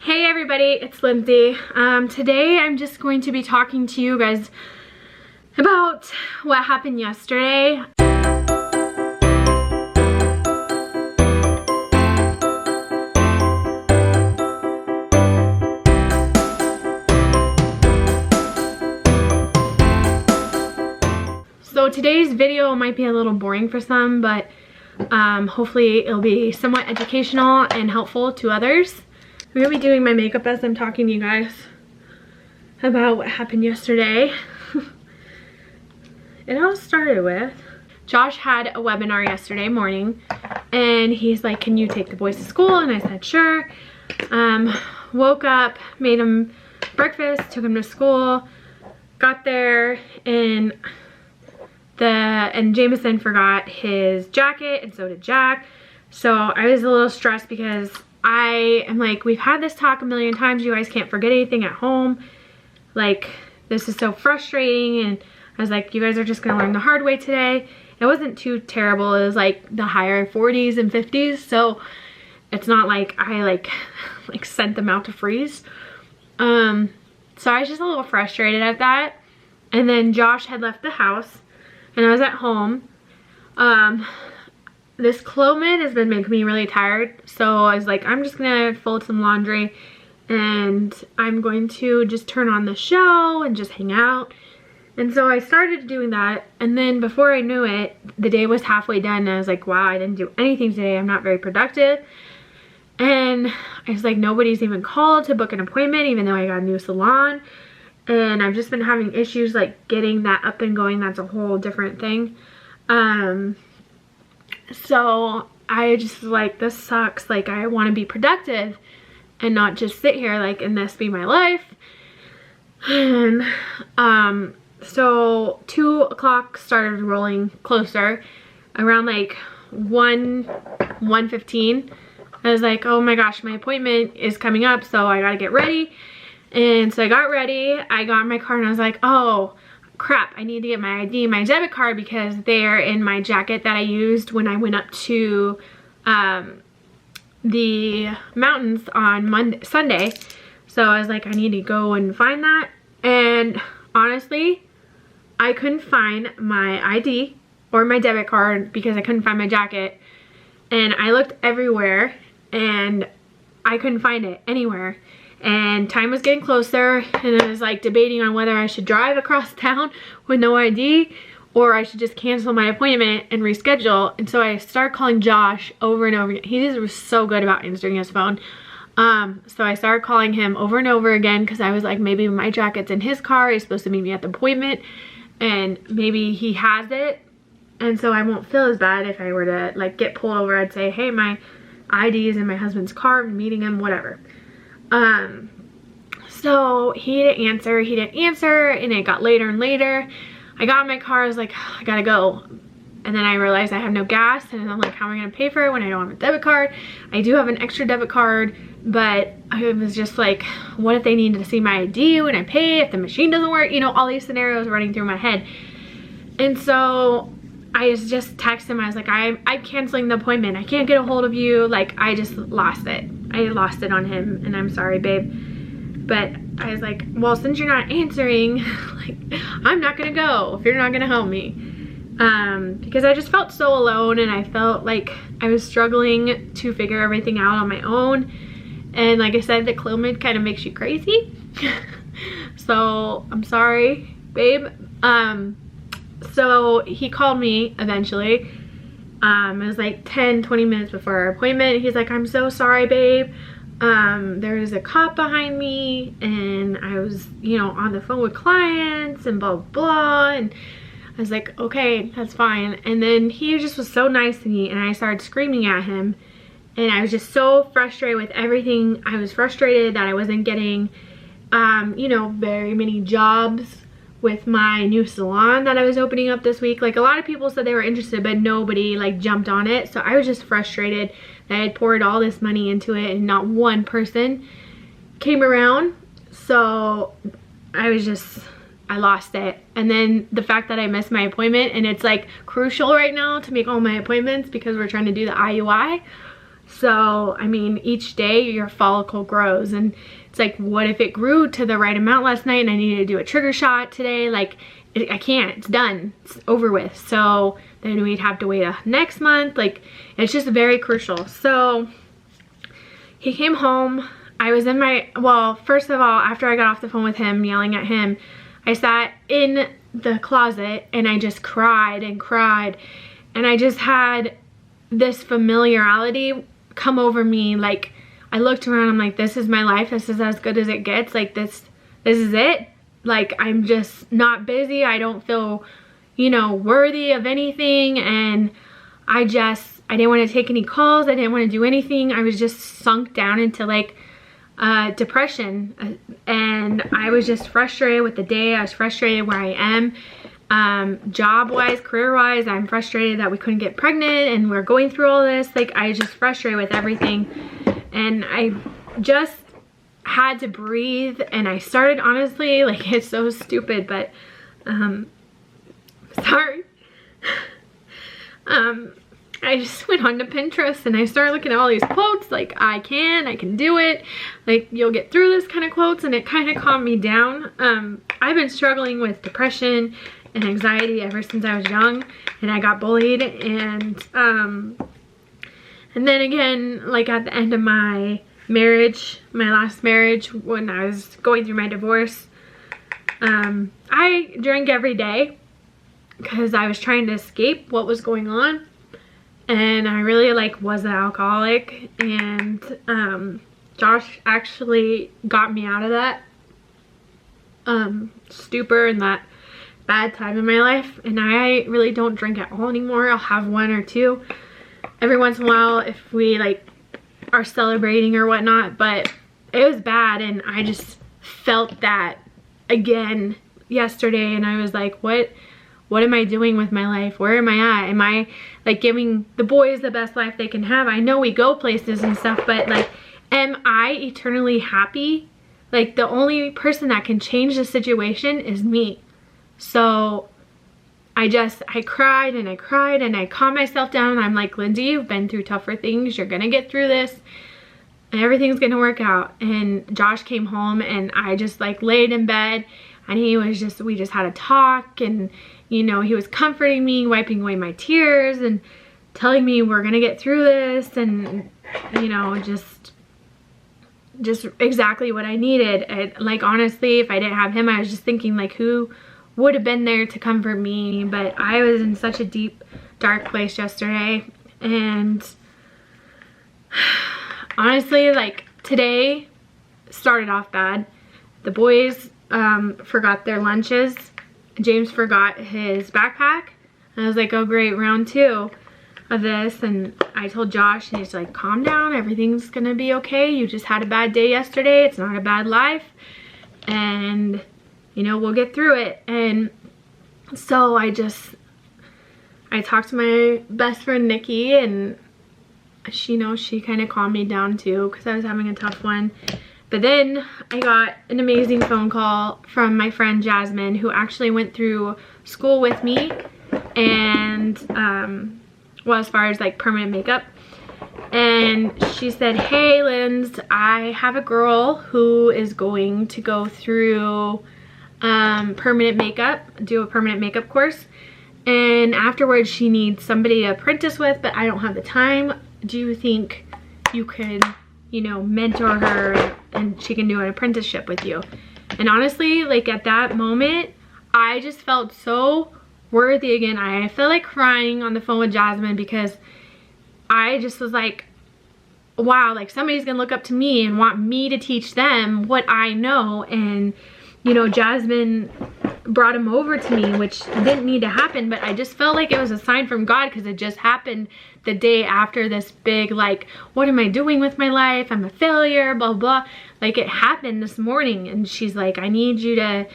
Hey everybody, it's Lindsay. Today I'm just going to be talking to you guys about what happened yesterday. So today's video might be a little boring for some, but hopefully it'll be somewhat educational and helpful to others. I'm gonna be doing my makeup as I'm talking to you guys about what happened yesterday. It all started with Josh had a webinar yesterday morning and he's like, can you take the boys to school? And I said sure. Woke up, made him breakfast, took him to school, got there, and Jameson forgot his jacket, and so did Jack. So I was a little stressed because I am like, we've had this talk a million times, you guys can't forget anything at home. Like, this is so frustrating. And I was like, you guys are just gonna learn the hard way today. It wasn't too terrible. It was like the higher 40s and 50s. So it's not like I like sent them out to freeze. So I was just a little frustrated at that. And then Josh had left the house and I was at home. This Clomid has been making me really tired, so I was like, I'm just gonna fold some laundry and I'm going to just turn on the show and just hang out. And so I started doing that, and then before I knew it, the day was halfway done and I was like, wow, I didn't do anything today. I'm not very productive. And I was like, nobody's even called to book an appointment even though I got a new salon. And I've just been having issues like getting that up and going. That's a whole different thing. So I just like, this sucks. Like, I want to be productive and not just sit here like and this be my life. And so 2 o'clock started rolling closer. Around like 1:15, I was like, oh my gosh, my appointment is coming up, so I gotta get ready. And so I got ready, I got in my car, and I was like, oh crap, I need to get my ID and my debit card because they're in my jacket that I used when I went up to the mountains on Sunday. So I was like, I need to go and find that. And honestly, I couldn't find my ID or my debit card because I couldn't find my jacket. And I looked everywhere and I couldn't find it anywhere. And time was getting closer and I was like debating on whether I should drive across town with no ID or I should just cancel my appointment and reschedule. And so I started calling Josh over and over again. He just was so good about answering his phone. So I started calling him over and over again because I was like, maybe my jacket's in his car. He's supposed to meet me at the appointment and maybe he has it. And so I won't feel as bad if I were to like get pulled over. I'd say, hey, my ID is in my husband's car. I'm meeting him, whatever. So he didn't answer, and it got later and later. I got in my car, I was like, I gotta go. And then I realized I have no gas, and I'm like, how am I gonna pay for it when I don't have a debit card? I do have an extra debit card, but I was just like, what if they need to see my ID when I pay, if the machine doesn't work? You know, all these scenarios running through my head. And so I just texted him, I was like, I'm canceling the appointment. I can't get a hold of you. Like, I just lost it. I lost it on him, and I'm sorry, babe. But I was like, well, since you're not answering, like, I'm not gonna go if you're not gonna help me. Because I just felt so alone, and I felt like I was struggling to figure everything out on my own. And like I said, the Clomid kind of makes you crazy. So I'm sorry, babe. So he called me eventually. It was like 10-20 minutes before our appointment. He's like, I'm so sorry, babe. There was a cop behind me and I was, you know, on the phone with clients and blah, blah. And I was like, okay, that's fine. And then he just was so nice to me and I started screaming at him. And I was just so frustrated with everything. I was frustrated that I wasn't getting, you know, very many jobs with my new salon that I was opening up this week. Like, a lot of people said they were interested, but nobody like jumped on it. So I was just frustrated that I had poured all this money into it and not one person came around. So I lost it. And then the fact that I missed my appointment, and it's like crucial right now to make all my appointments because we're trying to do the IUI. So, I mean, each day your follicle grows, and it's like, what if it grew to the right amount last night and I needed to do a trigger shot today? Like, I can't, it's done, it's over with. So then we'd have to wait next month. Like, it's just very crucial. So he came home. I was in my, well, first of all, after I got off the phone with him, yelling at him, I sat in the closet and I just cried and cried. And I just had this familiarity come over me. Like, I looked around, I'm like, this is my life. This is as good as it gets. Like, this is it. Like, I'm just not busy. I don't feel, you know, worthy of anything. And I didn't want to take any calls. I didn't want to do anything. I was just sunk down into like depression. And I was just frustrated with the day. I was frustrated where I am. Job-wise, career-wise, I'm frustrated that we couldn't get pregnant and we're going through all this. Like, I was just frustrated with everything. And I just had to breathe, and I started, honestly, like, it's so stupid, but sorry. I just went on to Pinterest and I started looking at all these quotes, like, I can do it, like, you'll get through this kind of quotes, and it kind of calmed me down. I've been struggling with depression and anxiety ever since I was young, and I got bullied, and then again, like, at the end of my marriage, my last marriage, when I was going through my divorce, I drank every day because I was trying to escape what was going on, and I really, like, was an alcoholic, and Josh actually got me out of that stupor and that bad time in my life. And I really don't drink at all anymore. I'll have one or two every once in a while if we, like, are celebrating or whatnot, but it was bad, and I just felt that again yesterday, and I was like, what am I doing with my life? Where am I at? Am I, like, giving the boys the best life they can have? I know we go places and stuff, but, like, am I eternally happy? Like, the only person that can change the situation is me. So I cried and I cried, and I calmed myself down, and I'm like, Lindsay, you've been through tougher things. You're gonna get through this, and everything's gonna work out. And Josh came home, and I just, like, laid in bed, and we just had a talk, and, you know, he was comforting me, wiping away my tears, and telling me we're gonna get through this, and, you know, just exactly what I needed. And, like, honestly, if I didn't have him, I was just thinking, like, who would have been there to comfort me? But I was in such a deep, dark place yesterday, and honestly, like, today started off bad. The boys forgot their lunches. James forgot his backpack. And I was like, oh great, round two of this. And I told Josh, and he's like, calm down, everything's gonna be okay. You just had a bad day yesterday. It's not a bad life, and, you know, we'll get through it. And so I talked to my best friend Nikki, and she, you know, she kind of calmed me down too, because I was having a tough one. But then I got an amazing phone call from my friend Jasmine, who actually went through school with me, and well, as far as, like, permanent makeup. And she said, hey Linz, I have a girl who is going to go through permanent makeup, do a permanent makeup course, and afterwards she needs somebody to apprentice with, but I don't have the time. Do you think you could, you know, mentor her and she can do an apprenticeship with you? And honestly, like, at that moment, I just felt so worthy again. I felt like crying on the phone with Jasmine, because I just was like, wow, like, somebody's gonna look up to me and want me to teach them what I know. And, you know, Jasmine brought him over to me, which didn't need to happen, but I just felt like it was a sign from God, because it just happened the day after this big, like, what am I doing with my life? I'm a failure, blah, blah. Like, it happened this morning, and she's like, I need you to,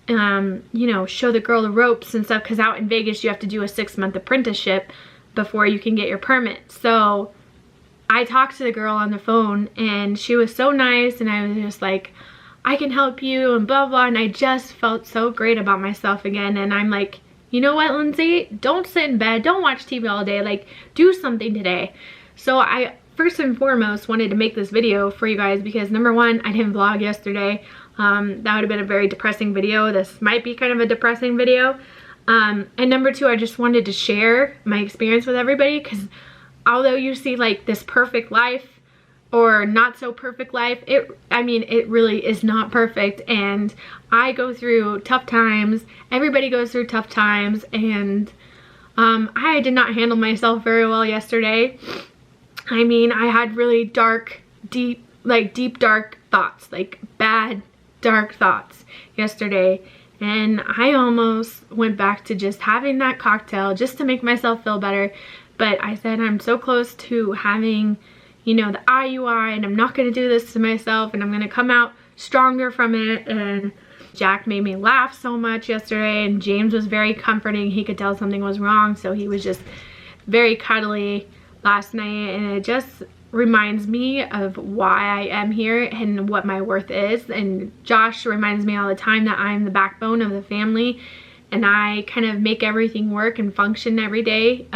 you know, show the girl the ropes and stuff, because out in Vegas, you have to do a 6-month apprenticeship before you can get your permit. So I talked to the girl on the phone, and she was so nice, and I was just like, I can help you, and blah, blah. And I just felt so great about myself again. And I'm like, you know what, Lindsay? Don't sit in bed. Don't watch TV all day. Like, do something today. So I first and foremost wanted to make this video for you guys because number one, I didn't vlog yesterday. That would have been a very depressing video. This might be kind of a depressing video. And number two, I just wanted to share my experience with everybody because although you see like this perfect life or not so perfect life, I mean, it really is not perfect, and I go through tough times. Everybody goes through tough times, and I did not handle myself very well yesterday. I mean, I had really dark, deep dark thoughts, like bad dark thoughts yesterday, and I almost went back to just having that cocktail just to make myself feel better. But I said I'm so close to having, you know, the IUI, and I'm not going to do this to myself, and I'm going to come out stronger from it. And Jack made me laugh so much yesterday, and James was very comforting. He could tell something was wrong, so he was just very cuddly last night, and it just reminds me of why I am here and what my worth is. And Josh reminds me all the time that I'm the backbone of the family, and I kind of make everything work and function every day.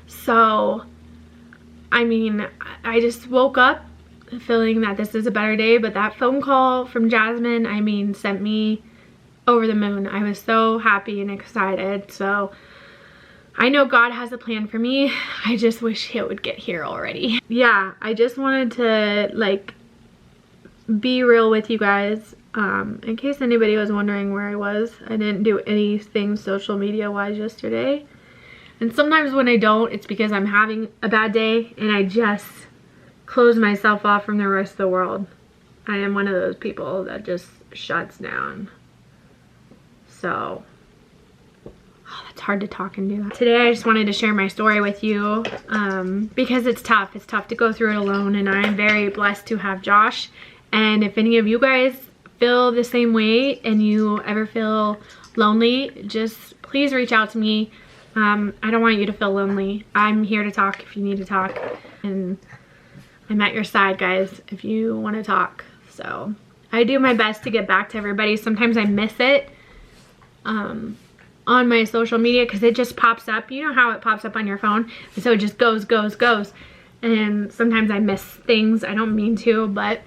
So I mean, I just woke up feeling that this is a better day, but that phone call from Jasmine, I mean, sent me over the moon. I was so happy and excited. So I know God has a plan for me. I just wish it would get here already. Yeah, I just wanted to like be real with you guys. In case anybody was wondering where I was, I didn't do anything social media wise yesterday. And sometimes when I don't, it's because I'm having a bad day and I just close myself off from the rest of the world. I am one of those people that just shuts down. So, it's hard to talk and do that. Today I just wanted to share my story with you because it's tough. It's tough to go through it alone, and I'm very blessed to have Josh. And if any of you guys feel the same way and you ever feel lonely, just please reach out to me. I don't want you to feel lonely. I'm here to talk if you need to talk, and I'm at your side, guys, if you want to talk. So I do my best to get back to everybody. Sometimes I miss it on my social media because it just pops up. You know how it pops up on your phone, and so it just goes, and sometimes I miss things. I don't mean to, but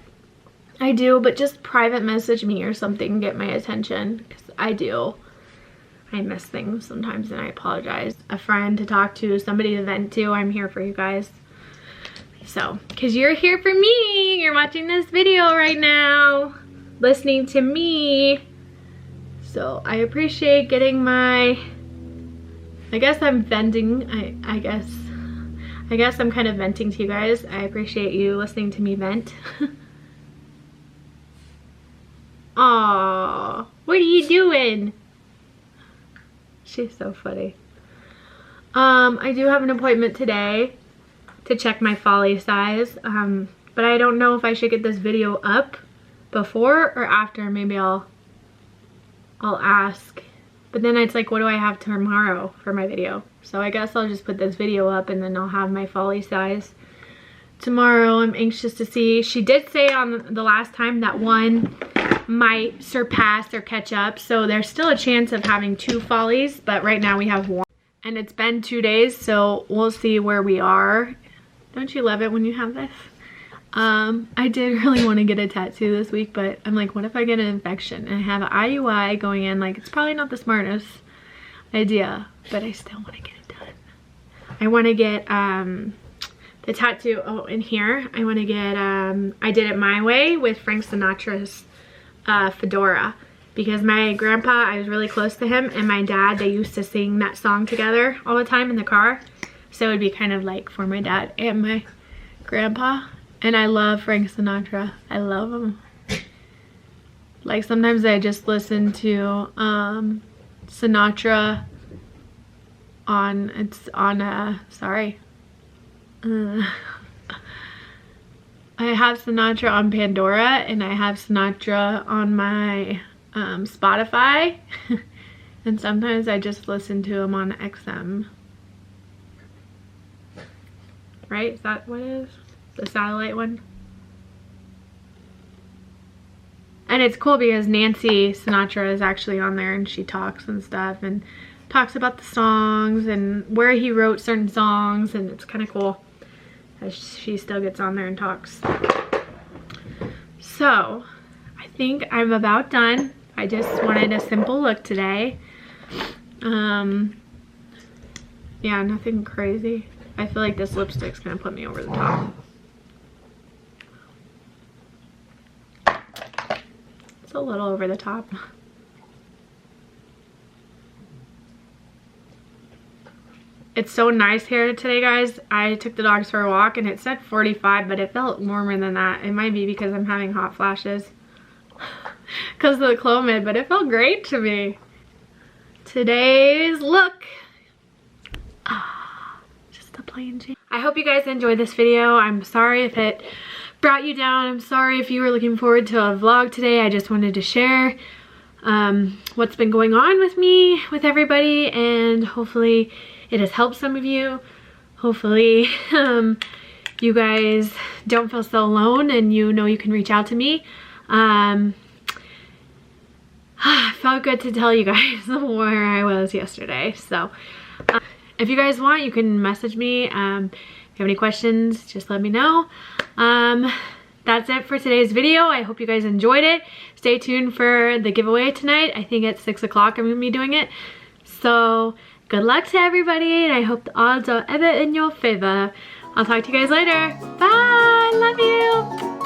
I do. But just private message me or something, get my attention, because I miss things sometimes, and I apologize. A friend to talk to, somebody to vent to. I'm here for you guys. So, because you're here for me. You're watching this video right now, listening to me. So, I appreciate getting my, I guess I'm venting. I guess I'm kind of venting to you guys. I appreciate you listening to me vent. Aww, what are you doing? She's so funny. I do have an appointment today to check my folly size, but I don't know if I should get this video up before or after. Maybe I'll ask, but then it's like, what do I have tomorrow for my video? So I guess I'll just put this video up, and then I'll have my folly size tomorrow. I'm anxious to see. She did say on the last time that one might surpass or catch up, so there's still a chance of having 2 follies, but right now we have 1, and it's been 2 days, so we'll see where we are. Don't you love it when you have this? I did really want to get a tattoo this week, but I'm like, what if I get an infection and I have an IUI going in? Like, it's probably not the smartest idea, but I still want to get it done. I want to get the tattoo, in here, I want to get, I did it my way with Frank Sinatra's fedora, because my grandpa, I was really close to him, and my dad, they used to sing that song together all the time in the car, so it would be kind of like for my dad and my grandpa. And I love Frank Sinatra. I love him. Like, sometimes I just listen to Sinatra on, sorry, I have Sinatra on Pandora, and I have Sinatra on my Spotify. And sometimes I just listen to him on XM. Right? Is that what it is? The satellite one? And it's cool because Nancy Sinatra is actually on there, and she talks and stuff, and talks about the songs and where he wrote certain songs, and it's kind of cool. as she still gets on there and talks. So I think I'm about done. I just wanted a simple look today. Yeah, nothing crazy. I feel like this lipstick's gonna put me over the top. It's a little over the top. It's so nice here today, guys. I took the dogs for a walk and it said 45, but it felt warmer than that. It might be because I'm having hot flashes because of the Clomid, but it felt great to me. Today's look. Just a plain Jane. I hope you guys enjoyed this video. I'm sorry if it brought you down. I'm sorry if you were looking forward to a vlog today. I just wanted to share what's been going on with me, with everybody, and hopefully it has helped some of you. Hopefully you guys don't feel so alone and you know you can reach out to me. It felt good to tell you guys where I was yesterday. So if you guys want, you can message me. If you have any questions, just let me know. That's it for today's video. I hope you guys enjoyed it. Stay tuned for the giveaway tonight. I think at 6 o'clock I'm gonna be doing it. So good luck to everybody, and I hope the odds are ever in your favor. I'll talk to you guys later. Bye, love you.